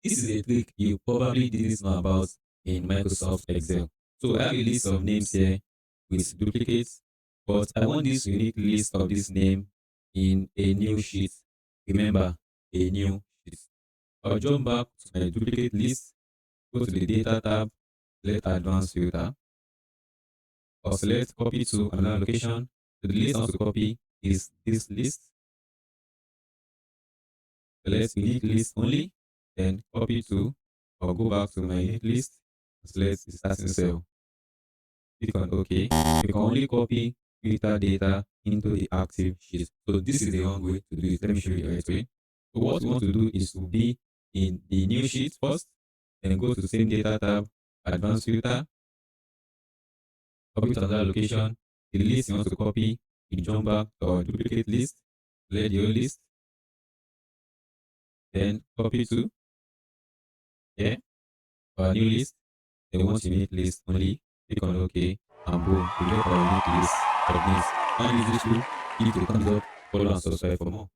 This is a trick you probably didn't know about in Microsoft Excel. So I have a list of names here with duplicates, but I want this unique list of this name in a new sheet. Remember, a new sheet. I'll jump back to my duplicate list, go to the data tab, select advanced filter, or select copy to another location. So the list I want to copy is this list. Select unique list only, then copy to or go back to my unique list, select the starting cell. Click on OK. You can only copy filter data into the active sheet. So this is the wrong way to do it. Let me show you the right way. So what we want to do is to be in the new sheet first, then go to the same data tab, advanced filter, copy to another location. The list you want to copy, you jump back to our duplicate list, select the old list, then copy to here, our new list. Then once you unique list only, click on OK, and boom, we get our unique list of names. Find this useful, give it a thumbs up, follow and subscribe for more.